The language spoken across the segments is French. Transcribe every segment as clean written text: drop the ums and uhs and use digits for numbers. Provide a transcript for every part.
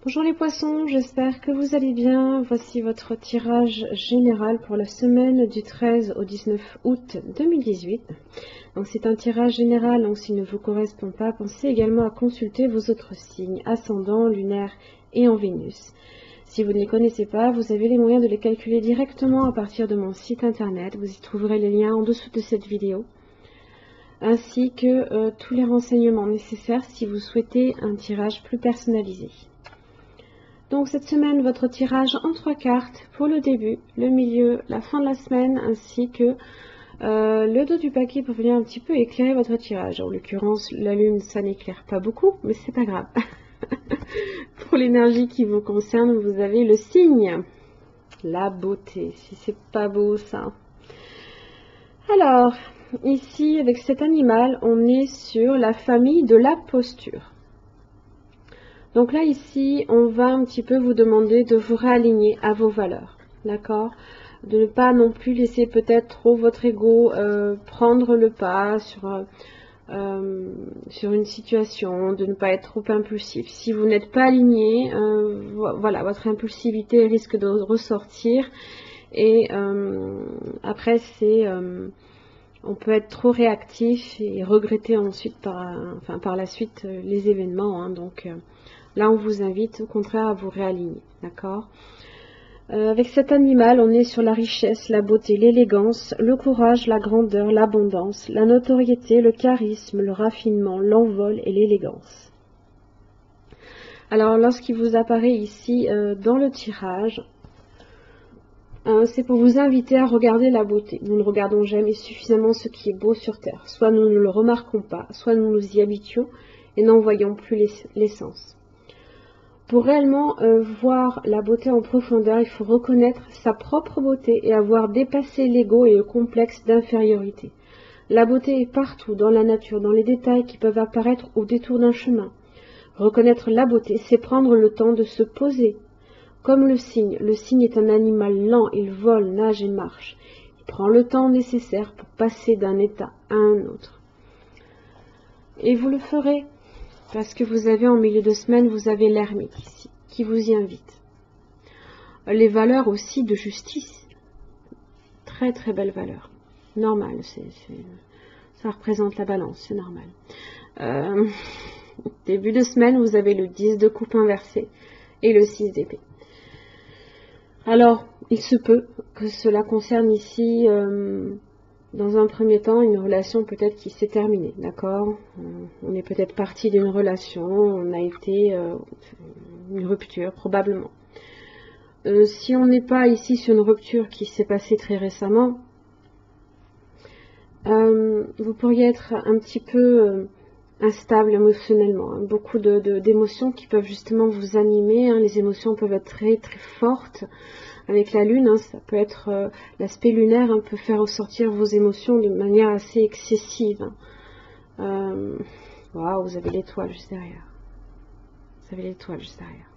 Bonjour les poissons, j'espère que vous allez bien. Voici votre tirage général pour la semaine du 13 au 19 août 2018. Donc c'est un tirage général, donc s'il ne vous correspond pas, pensez également à consulter vos autres signes, ascendant, lunaire et en Vénus. Si vous ne les connaissez pas, vous avez les moyens de les calculer directement à partir de mon site internet. Vous y trouverez les liens en dessous de cette vidéo, ainsi que tous les renseignements nécessaires si vous souhaitez un tirage plus personnalisé. Donc cette semaine, votre tirage en 3 cartes pour le début, le milieu, la fin de la semaine, ainsi que le dos du paquet pour venir un petit peu éclairer votre tirage. En l'occurrence, la lune, ça n'éclaire pas beaucoup, mais c'est pas grave. Pour l'énergie qui vous concerne, vous avez le signe, la beauté. Si c'est pas beau ça. Alors, ici, avec cet animal, on est sur la famille de la posture. Donc là, ici, on va un petit peu vous demander de vous réaligner à vos valeurs, d'accord? De ne pas non plus laisser peut-être trop votre ego prendre le pas sur une situation, de ne pas être trop impulsif. Si vous n'êtes pas aligné, voilà, votre impulsivité risque de ressortir et après, on peut être trop réactif et regretter ensuite par la suite les événements, hein, donc... Là, on vous invite au contraire à vous réaligner, d'accord? Avec cet animal, on est sur la richesse, la beauté, l'élégance, le courage, la grandeur, l'abondance, la notoriété, le charisme, le raffinement, l'envol et l'élégance. Alors, lorsqu'il vous apparaît ici dans le tirage, c'est pour vous inviter à regarder la beauté. Nous ne regardons jamais suffisamment ce qui est beau sur Terre. Soit nous ne le remarquons pas, soit nous nous y habituons et n'en voyons plus l'essence. Pour réellement voir la beauté en profondeur, il faut reconnaître sa propre beauté et avoir dépassé l'ego et le complexe d'infériorité. La beauté est partout, dans la nature, dans les détails qui peuvent apparaître au détour d'un chemin. Reconnaître la beauté, c'est prendre le temps de se poser. Comme le cygne est un animal lent, il vole, nage et marche. Il prend le temps nécessaire pour passer d'un état à un autre. Et vous le ferez. Parce que vous avez en milieu de semaine, vous avez l'ermite ici, qui vous y invite. Les valeurs aussi de justice. Très très belles valeurs. Normal, ça représente la balance, c'est normal. Début de semaine, vous avez le 10 de coupe inversé et le 6 d'épée. Alors, il se peut que cela concerne ici... dans un premier temps, une relation peut-être qui s'est terminée, d'accord? On est peut-être parti d'une relation, on a été une rupture, probablement. Si on n'est pas ici sur une rupture qui s'est passée très récemment, vous pourriez être un petit peu instable émotionnellement. Hein. Beaucoup d'émotions qui peuvent justement vous animer. Hein. Les émotions peuvent être très très fortes. Avec la lune, hein, ça peut être l'aspect lunaire, hein, peut faire ressortir vos émotions de manière assez excessive. Hein. Waouh, vous avez l'étoile juste derrière. Vous avez l'étoile juste derrière.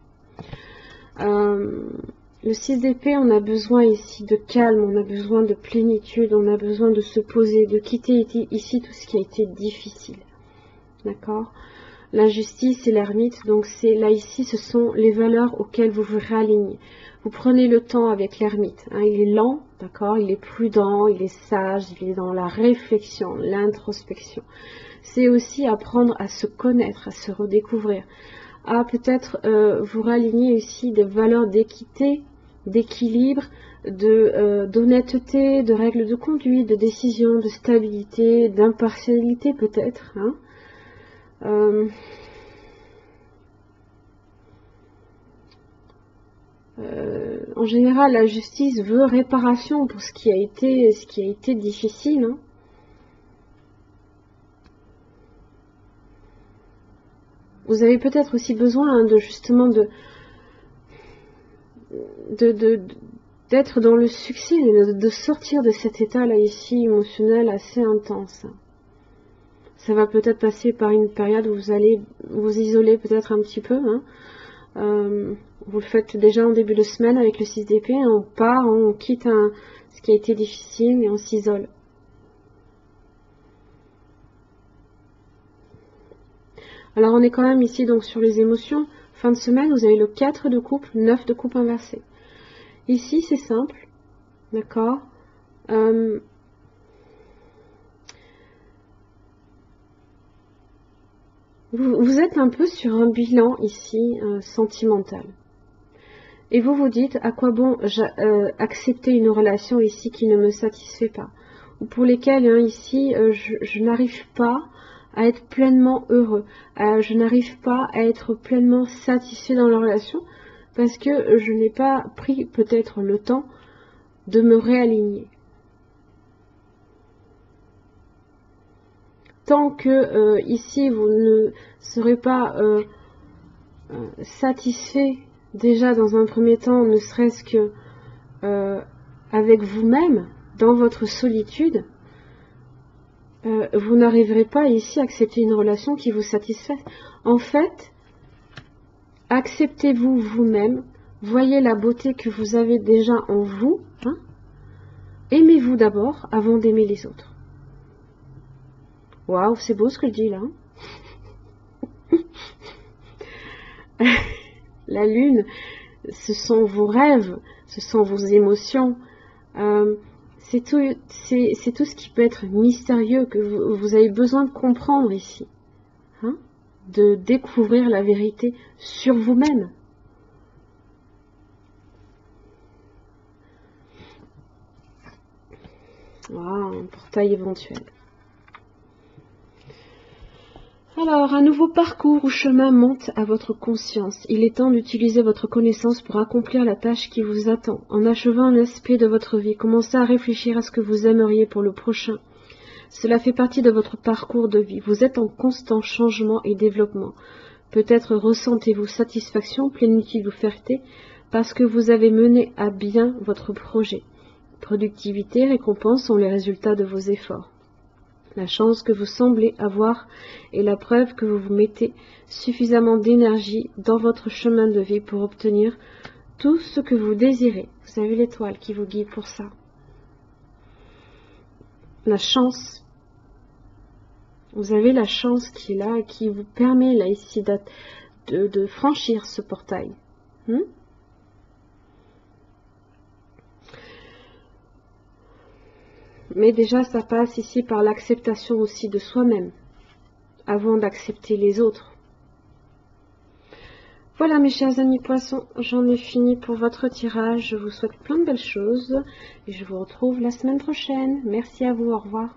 Le 6 d'épée, on a besoin ici de calme, on a besoin de plénitude, on a besoin de se poser, de quitter ici tout ce qui a été difficile. D'accord? L'injustice et l'ermite, donc c'est là ici, ce sont les valeurs auxquelles vous vous réalignez. Vous prenez le temps avec l'ermite. Hein, il est lent, d'accord, il est prudent, il est sage, il est dans la réflexion, l'introspection. C'est aussi apprendre à se connaître, à se redécouvrir, à peut-être vous réaligner aussi des valeurs d'équité, d'équilibre, d'honnêteté, de règles de conduite, de décision, de stabilité, d'impartialité peut-être. Hein. En général, la justice veut réparation pour ce qui a été difficile. Hein. Vous avez peut-être aussi besoin d'être dans le succès, de sortir de cet état-là ici émotionnel assez intense. Ça va peut-être passer par une période où vous allez vous isoler peut-être un petit peu. Hein. Vous le faites déjà en début de semaine avec le 6 d'épée. Hein, on part, on quitte ce qui a été difficile et on s'isole. Alors on est quand même ici donc sur les émotions. Fin de semaine, vous avez le 4 de coupe, 9 de coupe inversé. Ici, c'est simple, d'accord. Vous êtes un peu sur un bilan ici sentimental. Et vous vous dites, à quoi bon accepter une relation ici qui ne me satisfait pas, ou pour lesquelles ici je n'arrive pas à être pleinement heureux, je n'arrive pas à être pleinement satisfait dans la relation, parce que je n'ai pas pris peut-être le temps de me réaligner. Tant que ici vous ne serez pas satisfait déjà dans un premier temps, ne serait-ce que avec vous-même, dans votre solitude, vous n'arriverez pas ici à accepter une relation qui vous satisfait. En fait, acceptez-vous vous-même, voyez la beauté que vous avez déjà en vous, hein, aimez-vous d'abord avant d'aimer les autres. Waouh, c'est beau ce que je dis là. La lune, ce sont vos rêves, ce sont vos émotions. C'est tout ce qui peut être mystérieux que vous avez besoin de comprendre ici. Hein, de découvrir la vérité sur vous-même. Un portail éventuel. Alors, un nouveau parcours ou chemin monte à votre conscience. Il est temps d'utiliser votre connaissance pour accomplir la tâche qui vous attend. En achevant un aspect de votre vie, commencez à réfléchir à ce que vous aimeriez pour le prochain. Cela fait partie de votre parcours de vie. Vous êtes en constant changement et développement. Peut-être ressentez-vous satisfaction, plénitude ou fierté parce que vous avez mené à bien votre projet. Productivité, récompense sont les résultats de vos efforts. La chance que vous semblez avoir est la preuve que vous mettez suffisamment d'énergie dans votre chemin de vie pour obtenir tout ce que vous désirez. Vous avez l'étoile qui vous guide pour ça. La chance. Vous avez la chance qui est là et qui vous permet là ici de franchir ce portail. Mais déjà, ça passe ici par l'acceptation aussi de soi-même, avant d'accepter les autres. Voilà mes chers amis poissons, j'en ai fini pour votre tirage. Je vous souhaite plein de belles choses et je vous retrouve la semaine prochaine. Merci à vous, au revoir.